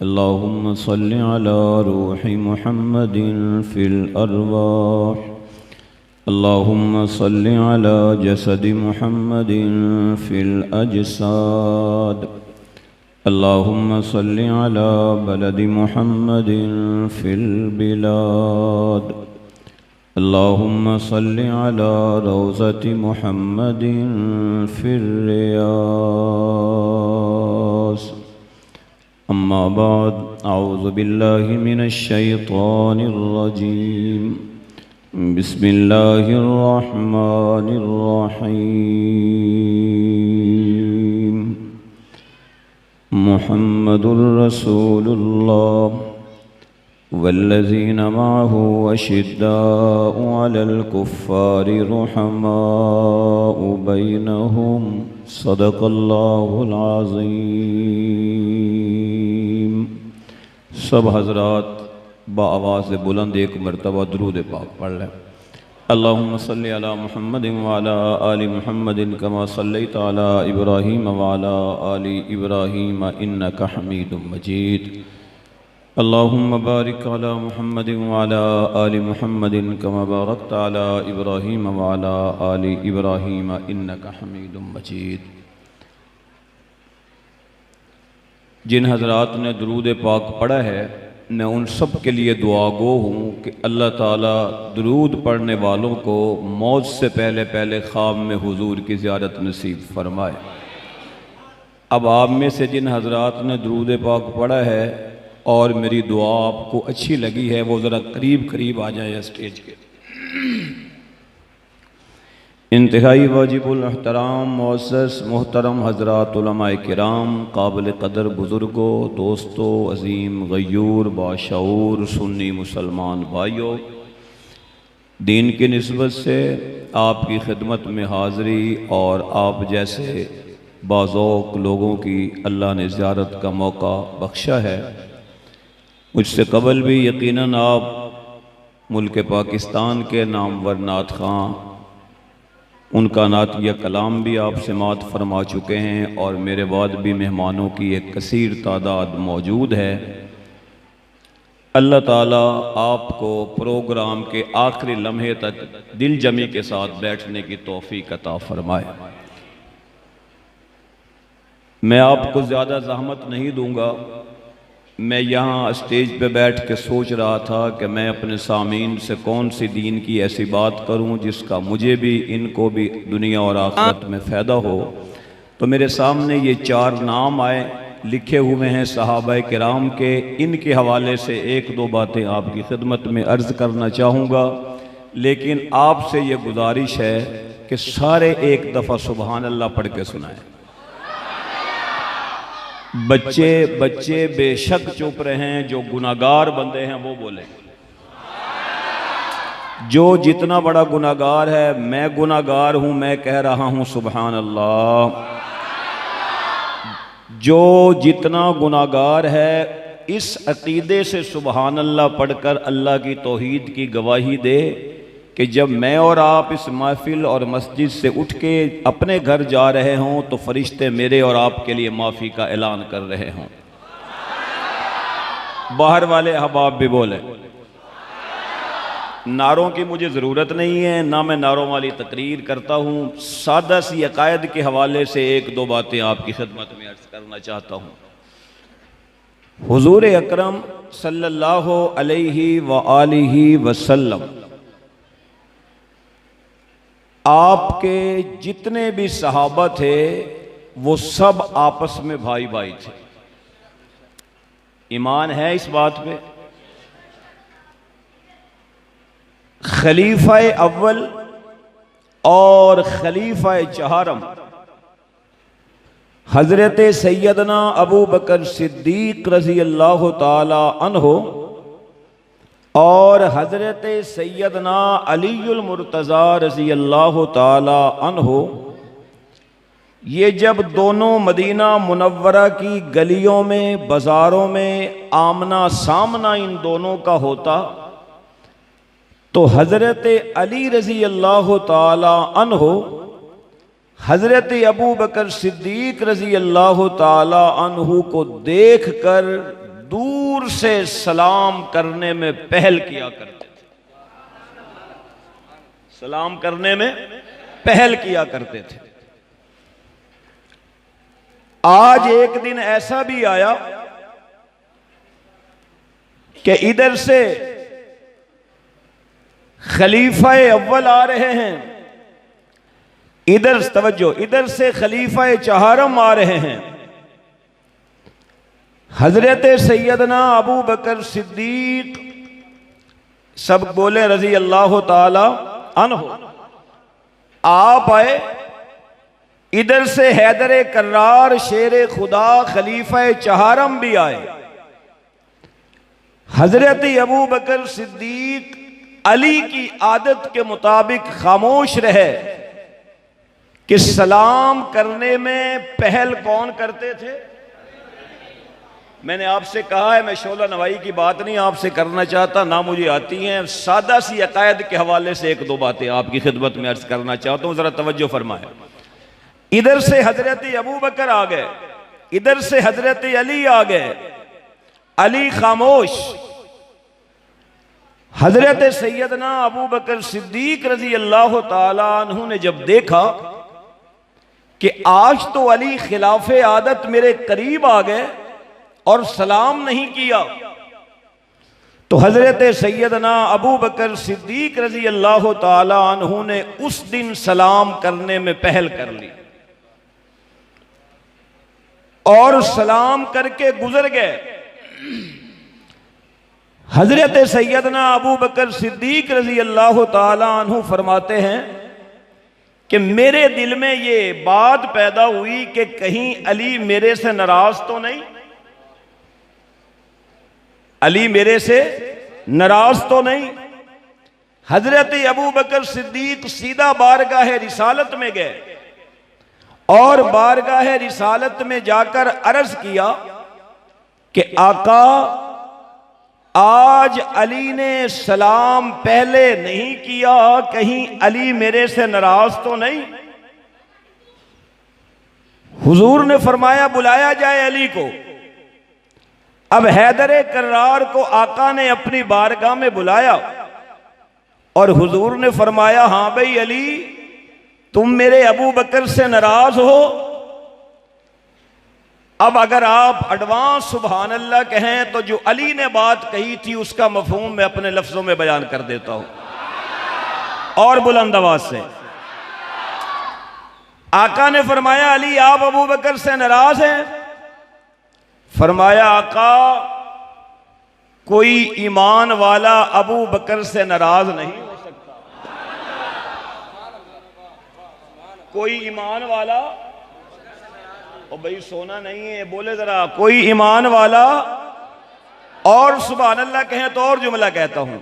अल्लाहुम्मा सल्लि अला रूहि मुहम्मदिन फिल अरवाह। अल्लाहुम्मा सल्लि अला जसदि मुहम्मदिन फिल अजसाद। अल्लाहुम्मा सल्लि अला बलदि मुहम्मदिन फिल बिलाद। अल्लाहुम्मा सल्लि अला रौज़ति मुहम्मदिन फिर रियाज़। अम्मा बाद, अऊज़ु बिल्लाहि मिनश शैतानिर रजीम। बिस्मिल्लाहिर रहमानिर रहीम। मुहम्मदुर रसूलुल्लाह वल्लज़ीना माअहु अशिद्दाउ अलल कुफ़्फ़ारि रुहमाउ बैनहुम सदक़ल्लाहुल अज़ीम। सब हज़रात बाआवाज़ बुलंद एक मरतबा दुरूद पाक पढ़ लें। अल्लाहुम्मा सल्लि अला मुहम्मदिन व अला आलि मुहम्मदिन कमा सल्लैता अला इब्राहीम व अला आलि इब्राहीम इन्नका हमीदुम मजीद। अल्लाहुम्मा बारिक अला मुहम्मदिन व अला आलि मुहम्मदिन कमा बारकता अला इब्राहीम व अला आलि इब्राहीम इन्नका हमीदुम मजीद। जिन हज़रात ने दुरूद पाक पढ़ा है, मैं उन सब के लिए दुआ गो हूँ कि अल्लाह ताला दुरूद पढ़ने वालों को मौत से पहले पहले ख्वाब में हुजूर की ज़ियारत नसीब फरमाए। अब आप में से जिन हज़रात ने दुरूद पाक पढ़ा है और मेरी दुआ आपको अच्छी लगी है, वो ज़रा करीब करीब आ जाए स्टेज के। इंतहाई वाजिबुल एहतराम मुअज़्ज़ज़ मोहतरम हज़रात उलमाए किराम, काबिल क़दर बुज़ुर्गों, दोस्तों, अज़ीम गयूर बाशऊर सुन्नी मुसलमान भाइयों, दीन की निस्बत से आपकी खिदमत में हाज़री और आप जैसे बाज़ौक़ लोगों की अल्लाह ने ज़ियारत का मौका बख्शा है। मुझसे कबल भी यकीनन आप मुल्क पाकिस्तान के नामवर नात ख़ां, उनका नातिया कलाम भी आप समात फरमा चुके हैं और मेरे बाद भी मेहमानों की एक कसीर तादाद मौजूद है। अल्लाह ताला आपको प्रोग्राम के आखिरी लम्हे तक दिल जमी के साथ बैठने की तौफीक अता फरमाए। मैं आपको ज़्यादा ज़हमत नहीं दूंगा। मैं यहाँ स्टेज पे बैठ के सोच रहा था कि मैं अपने सामीन से कौन सी दीन की ऐसी बात करूँ जिसका मुझे भी इनको भी दुनिया और आखिरत में फ़ायदा हो। तो मेरे सामने ये 4 नाम आए, लिखे हुए हैं सहाबाए किराम के। इनके हवाले से एक दो बातें आपकी खिदमत में अर्ज़ करना चाहूँगा, लेकिन आपसे ये गुजारिश है कि सारे एक दफ़ा सुबहान अल्लाह पढ़ के सुनाएं। बच्चे बच्चे बेशक चुप रहें, जो गुनाहगार बंदे हैं वो बोले। जो जितना बड़ा गुनाहगार है, मैं गुनाहगार हूं, मैं कह रहा हूं सुबहान अल्लाह। जो जितना गुनाहगार है, इस अकीदे से सुबहान अल्लाह पढ़कर अल्लाह की तौहीद की गवाही दे कि जब मैं और आप इस महफिल और मस्जिद से उठ के अपने घर जा रहे हों तो फरिश्ते मेरे और आपके लिए माफ़ी का ऐलान कर रहे हों। बाहर वाले अहबाब भी बोले। नारों की मुझे ज़रूरत नहीं है, ना मैं नारों वाली तकरीर करता हूँ। सादा सी अकायद के हवाले से एक दो बातें आपकी खिदमत में अर्ज़ करना चाहता हूँ। हुज़ूर अकरम सल्लल्लाहु अलैहि व आलिहि वसल्लम आपके जितने भी सहाबा थे वो सब आपस में भाई भाई थे। ईमान है इस बात पे? खलीफा अव्वल और खलीफा चहारम हजरत सैयदना अबू बकर सिद्दीक रज़ी अल्लाह ताला अन्हो और हजरत सैयदना अलीउल मुर्तज़ा रज़ी अल्लाह ताला अन्हो, ये जब दोनों मदीना मुनव्वरा की गलियों में बाज़ारों में आमना सामना इन दोनों का होता, तो हजरत अली रज़ी अल्लाह ताला अन्हो हजरत अबू बकर सिद्दीक रज़ी अल्लाह ताला अन्हु को देख कर दूर से सलाम करने में पहल किया करते थे, सलाम करने में पहल किया करते थे। आज एक दिन ऐसा भी आया कि इधर से खलीफा अव्वल आ रहे हैं, इधर तवज्जो, इधर से खलीफा चहारम आ रहे हैं। हजरत सैयदना अबू बकर सिद्दीक, सब बोले रजी अल्लाह ताला अन्हु, आप आए। इधर से हैदर कर्रार शेर खुदा खलीफा चहारम भी आए। हजरत अबू बकर सिद्दीक अली की आदत के मुताबिक खामोश रहे कि सलाम करने में पहल कौन करते थे। मैंने आपसे कहा है, मैं शोला नवाई की बात नहीं आपसे करना चाहता, ना मुझे आती हैं, सादा सी अकायद के हवाले से एक दो बातें आपकी खिदमत में अर्ज करना चाहता हूं, जरा तवज्जो फरमाए। इधर से हजरत अबू बकर आ गए, इधर से हजरत अली आ गए। अली खामोश। हजरत सैयदना अबू बकर सिद्दीक रजी अल्लाह ताला अन्हु ने जब देखा कि आज तो अली खिलाफे आदत मेरे करीब आ गए और सलाम नहीं किया, तो हजरत सैयदना अबू बकर सिद्दीक रजी अल्लाह ताला अन्हु ने उस दिन सलाम करने में पहल कर ली और सलाम करके गुजर गए। हजरत सैयदना अबू बकर सिद्दीक रजी अल्लाह ताला अन्हु फरमाते हैं कि मेरे दिल में ये बात पैदा हुई कि कहीं अली मेरे से नाराज तो नहीं, अली मेरे से नाराज तो नहीं। हजरत अबू बकर सिद्दीक सीधा बारगाह रिसालत में गए और बारगाह रिसालत में जाकर अर्ज किया कि आका, आज अली ने सलाम पहले नहीं किया, कहीं अली मेरे से नाराज तो नहीं। हुजूर ने फरमाया बुलाया जाए अली को। अब हैदर कर्रार को आका ने अपनी बारगाह में बुलाया और हुजूर ने फरमाया, हां भाई अली, तुम मेरे अबू बकर से नाराज हो। अब अगर आप एडवांस सुभान अल्लाह कहें तो जो अली ने बात कही थी उसका मफहूम मैं अपने लफ्जों में बयान कर देता हूं और बुलंद आवाज से। आका ने फरमाया, अली आप अबू बकर से नाराज हैं? फरमाया, आका, कोई ईमान वाला अबू बकर से नाराज नहीं हो सकता। कोई ईमान वाला, ओ भाई सोना नहीं है, बोले जरा, कोई ईमान वाला, और सुभान अल्लाह कहें तो और जुमला कहता हूं,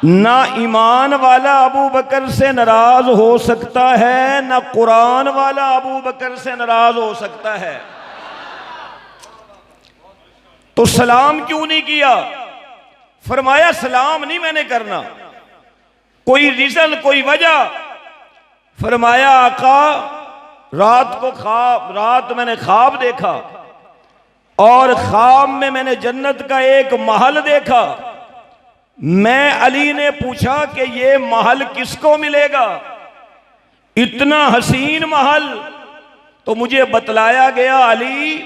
ना ईमान वाला अबू बकर से नाराज हो सकता है, ना कुरान वाला अबू बकर से नाराज हो सकता है। तो सलाम क्यों नहीं किया? फरमाया सलाम नहीं मैंने करना, कोई रीजन, कोई वजह। फरमाया, आका, रात मैंने ख्वाब देखा और ख्वाब में मैंने जन्नत का एक महल देखा। मैं अली ने पूछा कि ये महल किसको मिलेगा, इतना हसीन महल? तो मुझे बतलाया गया, अली,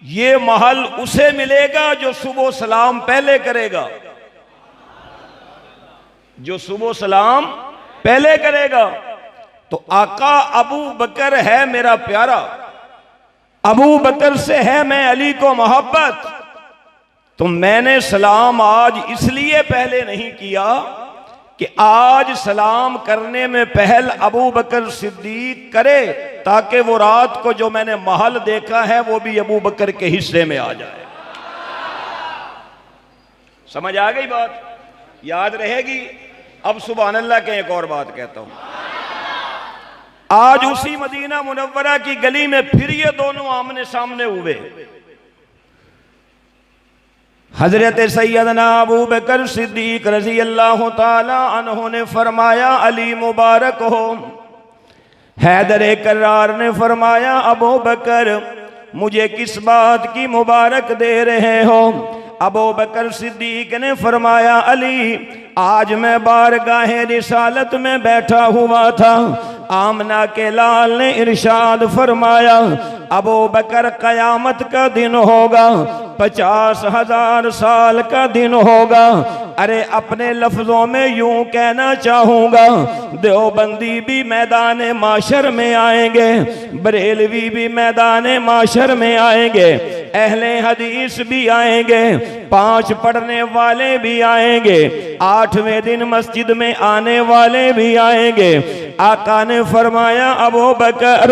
ये महल उसे मिलेगा जो सुबह सलाम पहले करेगा, जो सुबह सलाम पहले करेगा। तो आका अबू बकर है मेरा प्यारा, अबू बकर से है मैं अली को मोहब्बत, तो मैंने सलाम आज इसलिए पहले नहीं किया कि आज सलाम करने में पहल अबू बकर सिद्दीक करे, ताकि वो रात को जो मैंने महल देखा है वो भी अबू बकर के हिस्से में आ जाए। समझ आ गई बात? याद रहेगी? अब सुभान अल्लाह के एक और बात कहता हूं। आज उसी मदीना मुनव्वरा की गली में फिर ये दोनों आमने सामने हुए। हजरत सैयदना अबू बकर सिद्दीक रजी अल्लाह ताला अन्हु ने फरमाया, अली मुबारक हो। हैदर कर्रार ने फरमाया, अबू बकर मुझे किस बात की मुबारक दे रहे हो? अबू बकर सिद्दीक ने फरमाया, अली आज मैं बारगाहे रिसालत में बैठा हुआ था, आमना के लाल ने इरशाद फरमाया, अबू बकर कयामत का दिन होगा, 50,000 साल का दिन होगा। अरे अपने लफ्जों में यूं कहना चाहूंगा, देवबंदी भी मैदान माशर में आएंगे, बरेलवी भी मैदान माशर में आएंगे, अहले हदीस भी आएंगे, 5 पढ़ने वाले भी आएंगे, 8वें दिन मस्जिद में आने वाले भी आएंगे। आका ने फरमाया, अबू बकर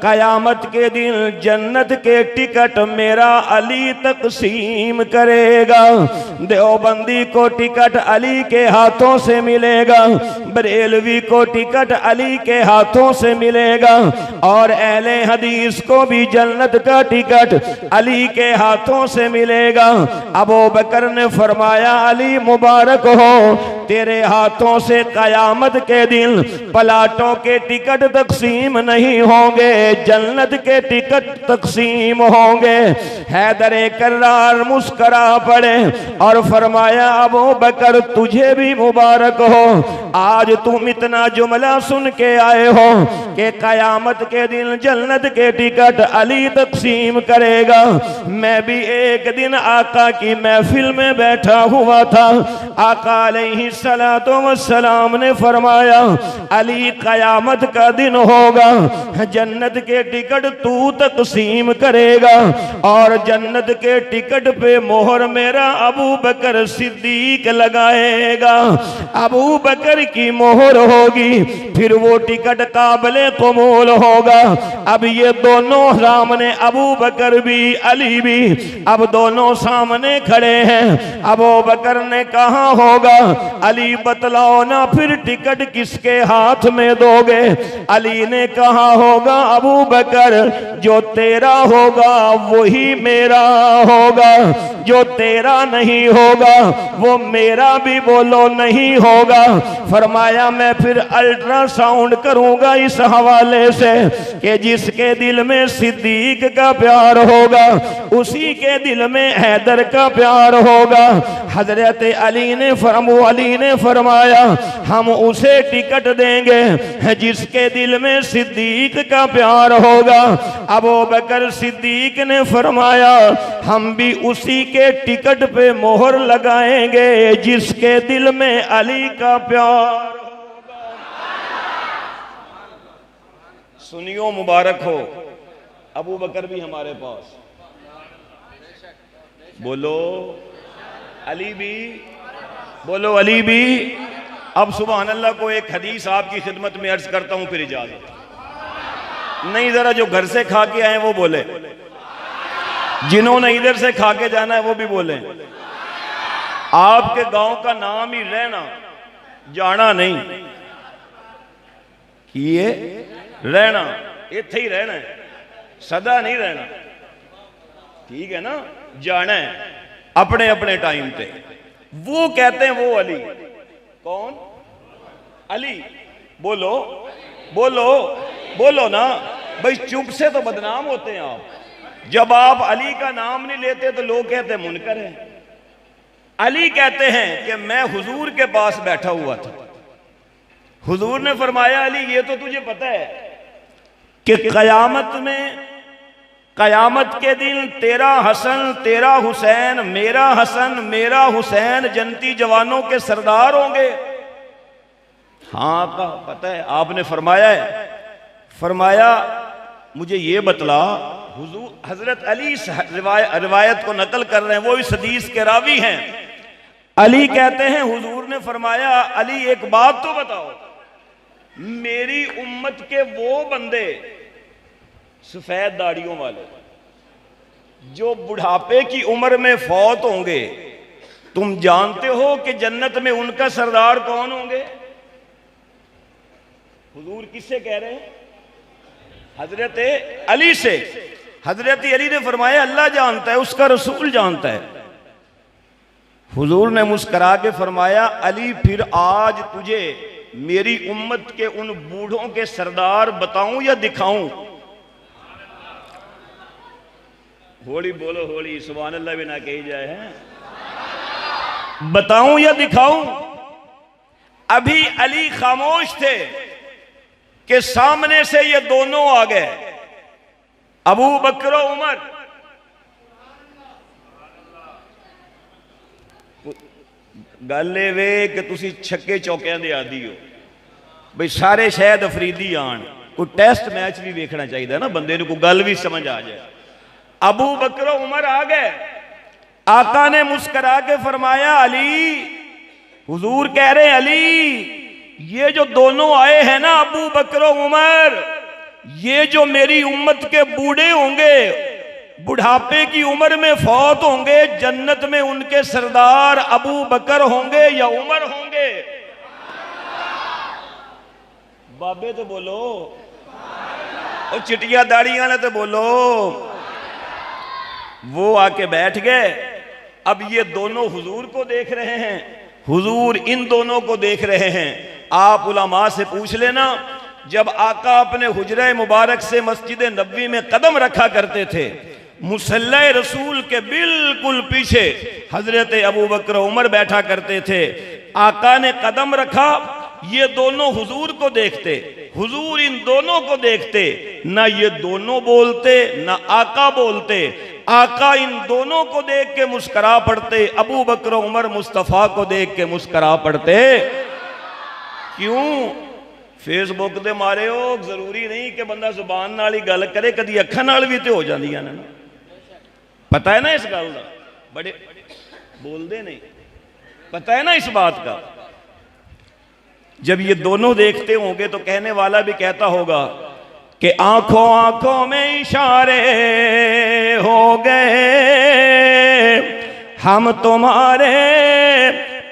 कयामत के दिन जन्नत के टिकट मेरा अली तकसीम करेगा। देवबंदी को टिकट अली के हाथों से मिलेगा, बरेलवी को टिकट अली के हाथों से मिलेगा, और अहले हदीस को भी जन्नत का टिकट अली के हाथों से मिलेगा। अबू बकर ने फरमाया, अली मुबारक हो, तेरे हाथों से कयामत के दिन पलाटों के टिकट तकसीम नहीं होंगे, जन्नत के टिकट तकसीम होंगे। हैदर कर्रार मुस्करा पड़े और फरमाया, अबू बकर तुझे भी मुबारक हो, आज तुम इतना जुमला सुन के आए हो कि कयामत के दिन जन्नत के टिकट अली तकसीम करेगा। मैं भी एक दिन आका की महफिल में बैठा हुआ था, आका अलैहिस्सलातु वस्सलाम ने फरमाया, अली कयामत का दिन होगा, जन्नत के टिकट तू तकसीम करेगा, और जन्नत के टिकट पे मोहर मेरा अबू बकर सिद्दीक लगाएगा। अबू बकर की मोहर होगी, फिर वो टिकट काबिले कबूल होगा। अब ये दोनों सामने, अबू बकर भी अली भी, अब दोनों सामने खड़े हैं। अबू बकर ने कहा होगा, अली बतलाओ ना फिर टिकट किसके हाथ में दोगे? अली ने कहा होगा, अबू बकर जो तेरा होगा वही मेरा होगा, जो तेरा नहीं होगा वो मेरा भी बोलो नहीं होगा। फरमाया, मैं फिर अल्ट्रासाउंड करूंगा इस हवाले से कि जिसके दिल में सिद्दीक का प्यार होगा उसी के दिल में हैदर का प्यार होगा। हजरत अली ने फरमाया, हम उसे टिकट देंगे जिसके दिल में सिद्दीक का प्यार होगा। अबू बकर सिद्दीक ने फरमाया, हम भी उसी के टिकट पे मोहर लगाएंगे जिसके दिल में अली का प्यार होगा। सुनियो मुबारक हो, अबू बकर भी हमारे पास, बोलो अली भी, बोलो अली भी। अब सुभान अल्लाह को एक हदीस आपकी खिदमत में अर्ज करता हूं, फिर इजाजत नहीं। जरा जो घर से खा के आए वो बोले, जिन्होंने इधर से खा के जाना है वो भी बोले। आपके गांव का नाम ही रहना, जाना नहीं, ये रहना, इत्थे ही रहना है, सदा नहीं रहना, ठीक है ना? जाना है अपने अपने टाइम पे। वो कहते हैं वो अली, कौन? अली, बोलो बोलो बोलो ना भाई, चुप से तो बदनाम होते हैं आप। जब आप अली का नाम नहीं लेते तो लोग कहते हैं मुनकर है। अली कहते हैं कि मैं हुजूर के पास बैठा हुआ था, हुजूर ने फरमाया, अली ये तो तुझे पता है कि कयामत के दिन तेरा हसन, तेरा हुसैन, मेरा हसन, मेरा हुसैन जन्नती जवानों के सरदार होंगे। हाँ का पता है, आपने फरमाया है। फरमाया, मुझे ये बतला, हुजूर हजरत अली रिवायत को नकल कर रहे हैं, वो इस हदीस के रावी हैं। अली कहते हैं, हुजूर ने फरमाया, अली एक बात तो बताओ, मेरी उम्मत के वो बंदे सफेद दाढ़ियों वाले जो बुढ़ापे की उम्र में फौत होंगे, तुम जानते हो कि जन्नत में उनका सरदार कौन होंगे? हुजूर किससे कह रहे हैं? हजरत अली से। हजरत अली ने फरमाया, अल्लाह जानता है, उसका रसूल जानता है। हुजूर ने मुस्कुरा के फरमाया, अली फिर आज तुझे मेरी उम्मत के उन बूढ़ों के सरदार बताऊं या दिखाऊं? होली बोलो होली, सुभान अल्लाह भी ना कही जाए है। बताऊं या दिखाऊं? अभी अली खामोश थे कि सामने से ये दोनों आ गए, अबू बकर और उमर। गल वे कि तुसी छक्के चौकियां दे आदी हो भाई, सारे शायद अफरीदी आन, कोई टेस्ट मैच भी देखना चाहिए ना बंदे को, कोई गल भी समझ आ जाए। अबू बकर और उमर आ गए, आका ने मुस्करा के फरमाया अली, हुजूर कह रहे अली, ये जो दोनों आए हैं ना अबू बकर और उमर, ये जो मेरी उम्मत के बूढ़े होंगे, बुढ़ापे की उम्र में फौत होंगे, जन्नत में उनके सरदार अबू बकर होंगे या उमर होंगे? बाबे तो बोलो, और चिटिया दाढ़ियां ने तो बोलो। वो आके बैठ गए। अब ये दोनों हुजूर को देख रहे हैं, हुजूर इन दोनों को देख रहे हैं। आप उलमा से पूछ लेना, जब आका अपने हुजरे मुबारक से मस्जिद नबवी में कदम रखा करते थे, मुसल्ला रसूल के बिल्कुल पीछे हजरत अबू बकर उमर बैठा करते थे। आका ने कदम रखा, ये दोनों हुजूर को देखते, हुजूर इन दोनों को देखते, ना ये दोनों बोलते ना आका बोलते। आका इन दोनों को देख के मुस्करा पड़ते, अबू बकर उमर मुस्तफ़ा को देख के मुस्करा पड़ते। क्यों? फेसबुक दे मारे हो, जरूरी नहीं कि बंदा जुबान नाल ही गल करे, कदी अखां नाल भी तो हो जांदियां ने। पता है ना इस गल का? बड़े बोलते नहीं, पता है ना इस बात का? जब ये दोनों देखते होंगे तो कहने वाला भी कहता होगा कि आंखों आंखों में इशारे हो गए, हम तुम्हारे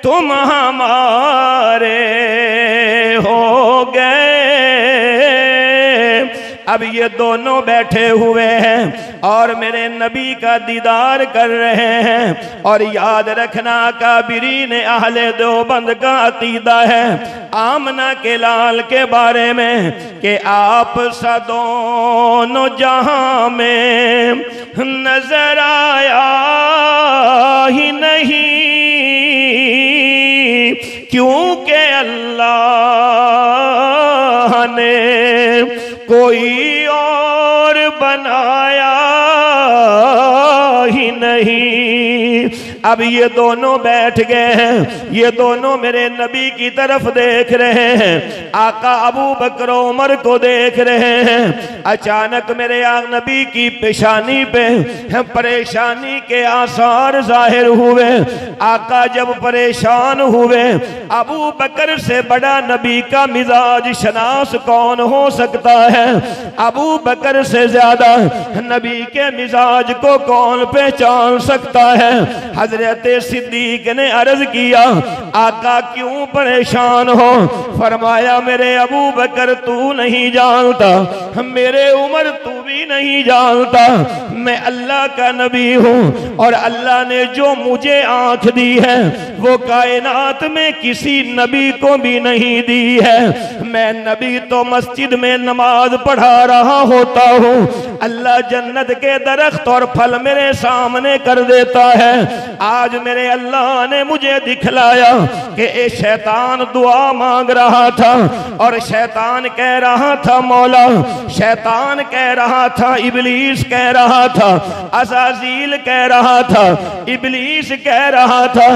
तुम हमारे हो गए। अब ये दोनों बैठे हुए हैं और मेरे नबी का दीदार कर रहे हैं। और याद रखना, काबिरीन अहले देवबंद का अकीदा है आमना के लाल के बारे में कि आप सा दोनों जहां में नजर आया ही नहीं, क्योंकि अल्लाह ने कोई और बनाया ही नहीं। अब ये दोनों बैठ गए हैं, ये दोनों मेरे नबी की तरफ देख रहे हैं, आका अबू बकर उमर को देख रहे हैं। अचानक मेरे नबी की पेशानी पे परेशानी के आसार जाहिर हुए। आका जब परेशान हुए, अबू बकर से बड़ा नबी का मिजाज शनास कौन हो सकता है? अबू बकर से ज्यादा नबी के मिजाज को कौन पहचान सकता है? हजरत सिद्दीक ने अर्ज किया, आका क्यों परेशान हो? फरमाया, मेरे अबू बकर तू नहीं जानता, मेरे उमर तू भी नहीं जानता, मैं अल्लाह का नबी हूँ और अल्लाह ने जो मुझे आंख दी है वो कायनात में किसी नबी को भी नहीं दी है। मैं नबी तो मस्जिद में नमाज पढ़ा रहा होता हूँ, अल्लाह जन्नत के दरख्त और फल मेरे सामने कर देता है। आज मेरे अल्लाह ने मुझे दिखलाया कि ए शैतान दुआ मांग रहा था और शैतान कह रहा था मौला, शैतान कह रहा था, इबलीस कह रहा था, अज़ाज़ील कह रहा था, इबलीस कह रहा था,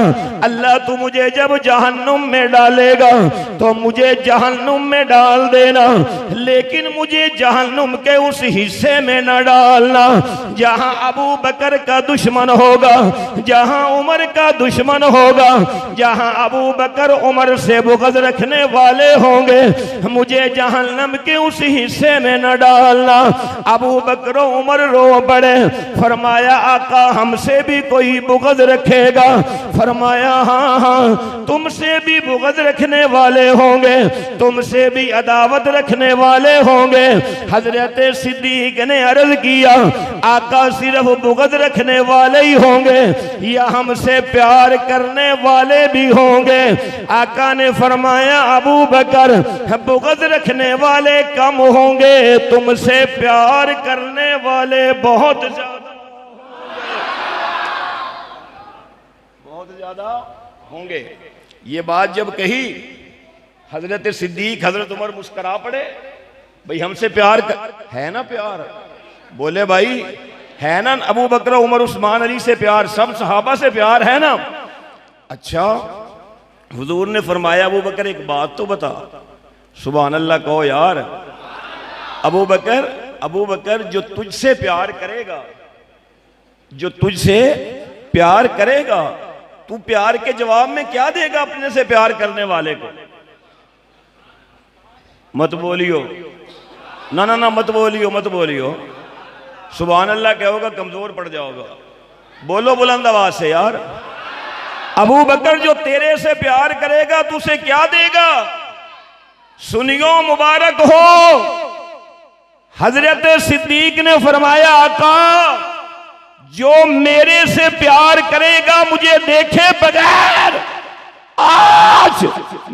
अल्लाह तू मुझे जब जहन्नुम में डालेगा तो मुझे जहन्नुम में डाल देना, लेकिन मुझे जहन्नुम के उस हिस्से में न डालना जहां अबू बकर का दुश्मन होगा, जहां उमर का दुश्मन होगा, जहां अबू बकर उमर से बुग़्ज़ रखने वाले होंगे, मुझे जहन्नम के उस हिस्से में न डालना। अबू बकर उमर रो पड़े। फरमाया, आका हमसे भी कोई बुग़्ज़ रखेगा? फरमाया, हाँ हाँ तुमसे भी बुग़्ज़ रखने वाले होंगे, तुमसे भी अदावत रखने वाले होंगे। हजरत सिद्दीक ने अर्ज किया, आका सिर्फ बुग़्ज़ रखने वाले ही होंगे या हमसे प्यार करने वाले भी होंगे? आका ने फरमाया, अबू बकर बुग़्ज़ रखने वाले कम होंगे, तुमसे प्यार करने वाले बहुत ज्यादा। बहुत ज्यादा होंगे। ये बात जब कही हजरत सिद्दीक हजरत उमर मुस्करा पड़े, भाई हमसे प्यार है ना? प्यार बोले भाई है ना? अबू बकर उमर उस्मान अली से प्यार, सब सहाबा से प्यार है ना? अच्छा, हुजूर ने फरमाया अबू बकर एक बात तो बता। सुभान अल्लाह कहो यार। अबू बकर जो तुझसे प्यार करेगा, जो तुझसे प्यार करेगा, तू प्यार के जवाब में क्या देगा अपने से प्यार करने वाले को? मत बोलियो ना ना ना, मत बोलियो। सुभान अल्लाह कहोगा कमजोर पड़ जाओगा। बोलो बुलंद आवाज से यार। अबू बकर जो तेरे से प्यार करेगा तुझे क्या देगा? सुनियो मुबारक हो। हजरत सिद्दीक ने फरमाया आका जो मेरे से प्यार करेगा मुझे देखे बगैर आज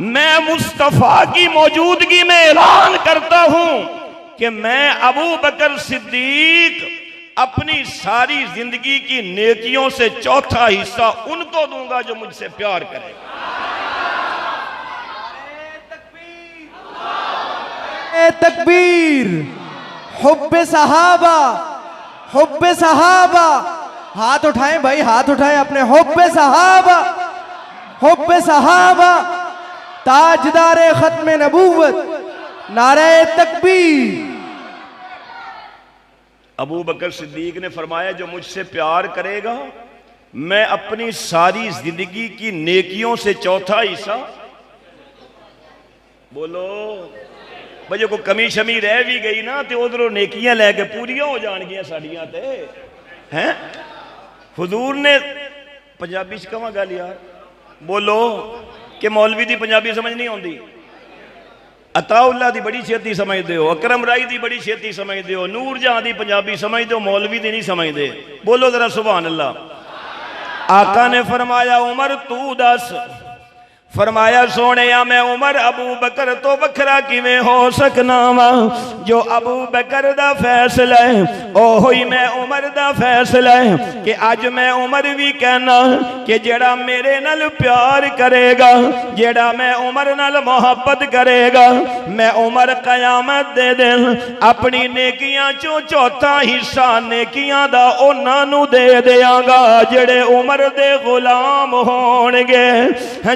मैं मुस्तफा की मौजूदगी में ऐलान करता हूं कि मैं अबू बकर सिद्दीक अपनी सारी जिंदगी की नेकियों से चौथा हिस्सा उनको दूंगा जो मुझसे प्यार करेगा। तकबीर, हुब्बे सहाबा, हुब्बे सहाबा। हाथ उठाएं भाई, हाथ उठाएं अपने। हुब्बे सहाबा, हुब्बे सहाबा, ताजदारे खत्म नबूवत, नारे तकबीर। अबू बकर सिद्दीक ने फरमाया जो मुझसे प्यार करेगा मैं अपनी सारी जिंदगी की नेकियों से चौथा हिस्सा, बोलो भाई कोई कमी शमी रह भी गई ना तो उधरों नेकियां लैके पूरियां हो जाएंगियां साड़ियां ते हैं। हुजूर ने पंजाबी च कहां गल यार, बोलो कि मौलवी दी पंजाबी समझ नहीं आती। अताउल्ला दी बड़ी छेती समझते हो, अकरम राई दी बड़ी छेती समझते हो, नूर जहां दी पंजाबी समझते हो, मौलवी दी नहीं समझते। बोलो जरा सुभान अल्लाह। आका ने फरमाया उमर तू दस। फरमाया सोने मैं उमर अबू बकर तो वखरा किवें हो सकना वा? जो अबू बकर दा फैसला है ओह ही मैं उमर दा फैसला है कि अज मैं उमर भी कहना कि जेड़ा मेरे नाल प्यार करेगा, जेड़ा मैं उमर नाल मोहब्बत करेगा, मैं उमर कयामत दे दिन अपनी नेकियां चों चौथा हिस्सा नेकियां दा उन्हां नूं दे देंगा जेड़े उमर दे गुलाम होणगे,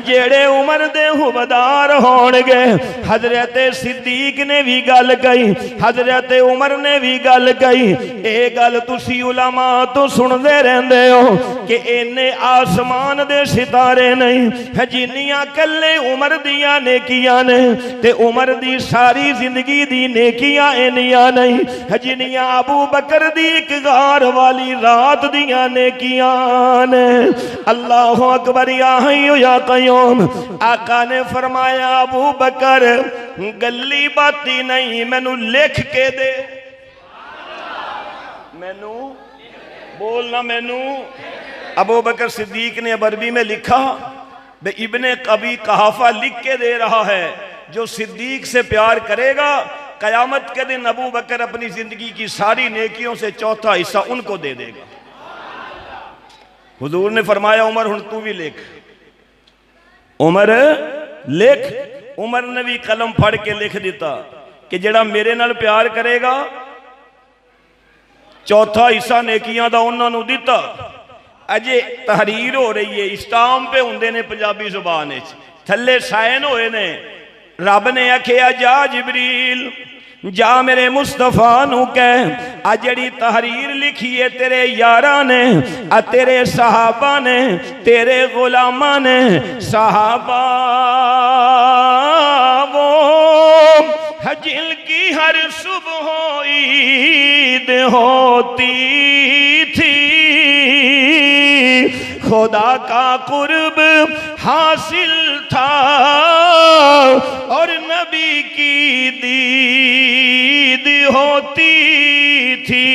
जेड़े उमर दे हुबदार होणगे। हजरत सिद्दीक ने भी गल कही, हजरत उमर ने भी गल कही। ये गल तुसी उलमा तो सुनते रहंदे हो कि इन्ने आसमान दे सितारे नहीं जिन्नियां कल्ले उमर दियां नेकियां ने, ते उमर दी सारी जिंदगी दी नेकियां इन्नियां नहीं जिन्नियां अबू बकर दी एक गार वाली रात दियां नेकियां ने। अल्लाहु अकबर या हय्यु या कय्यूम। आका ने फरमाया अबू बकर गली बाती नहीं मैनू लिख के दे, मैनू बोलना मैनू। अबू बकर सिद्दीक ने अरबी में लिखा बे इब्ने कभी कहाफा लिख के दे रहा है जो सिद्दीक से प्यार करेगा कयामत के दिन अबू बकर अपनी जिंदगी की सारी नेकियों से चौथा हिस्सा उनको दे देगा। हुजूर ने फरमाया उमर हुण तू भी लिख। उमर लिख। उमर ने भी कलम फड़ के लिख दिता कि जेड़ा मेरे नाल प्यार करेगा चौथा हिस्सा नेकियां दा उन्हां नूं दिता। अजे तहरीर हो रही है, स्टाम पे हुंदे ने पंजाबी जुबान विच, थल्ले साइन होए ने। रब ने आखिया जा जिबरील जा मेरे मुस्तफा नू कह आ जड़ी तहरीर लिखी है तेरे यारा ने, आ तेरे सहाबा ने, तेरे गुलामा ने। सहाबा वो हजिल की हर सुबह ईद होती थी, खुदा का कुर्ब हासिल था और नबी की दीद होती थी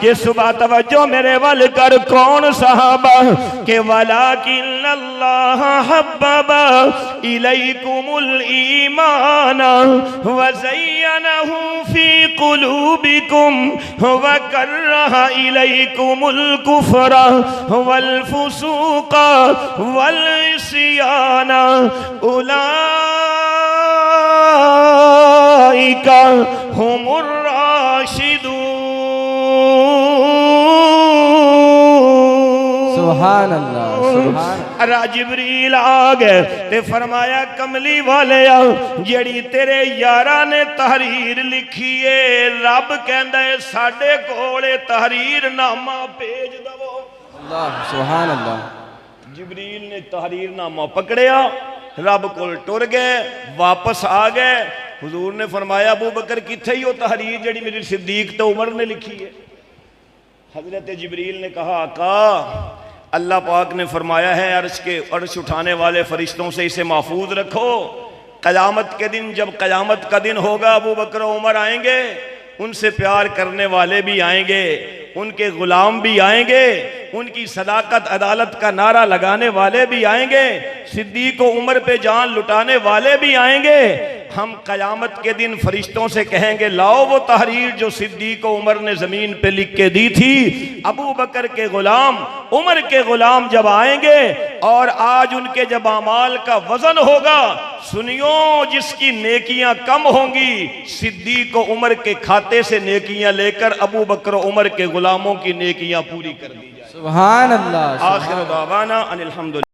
कि सुबह तवज्जो मेरे वल कर कौन सहाबा के वलाकिन अल्लाह हब्बबा इलैकुमुल ईमान व ज़य्यनहु फी कुलूबिकुम व करहा इलैकुमुल कुफ्रा वल फुसूका वल इस्यान उलाइका हुमुर राशिदून। सुभान अल्लाह, सुभान। जिब्रील आ गए ते फरमाया कमली वाले जेड़ी तेरे यारा ने तहरीर लिखी है रब कहंदा है साडे कोले तहरीर नामा भेज दवो। अल्लाह, सुभान अल्लाह। जिब्रील ने तहरीर नामा पकड़िया, रब कोल टुर गए, वापस आ गए। हुजूर ने फरमाया अबू बकर किथे ही वो तहरीर जेड़ी मेरी सिद्दीक तो उमर ने लिखी है। हजरत जिब्रील ने कहा आका अल्लाह पाक ने फरमाया है अर्श उठाने वाले फरिश्तों से इसे महफूज रखो। क़यामत के दिन जब क़यामत का दिन होगा अबू बकर उमर आएंगे, उनसे प्यार करने वाले भी आएंगे, उनके गुलाम भी आएंगे, उनकी सदाकत अदालत का नारा लगाने वाले भी आएंगे, सिद्दीक उमर पे जान लुटाने वाले भी आएंगे। हम क़यामत के दिन फरिश्तों से कहेंगे लाओ वो तहरीर जो सिद्दीक उमर ने ज़मीन पे लिख के दी थी। अबू बकर के गुलाम उमर के गुलाम जब आएंगे और आज उनके जब अमाल का वजन होगा, सुनियो जिसकी नेकियां कम होंगी सिद्दीक उमर के खाते से नेकियां लेकर अबू बकर उमर के गुलामों की नेकियां पूरी कर दी जाए। सुभान अल्लाह। आखिर दावाना अनिल हम्दुलिल्लाह।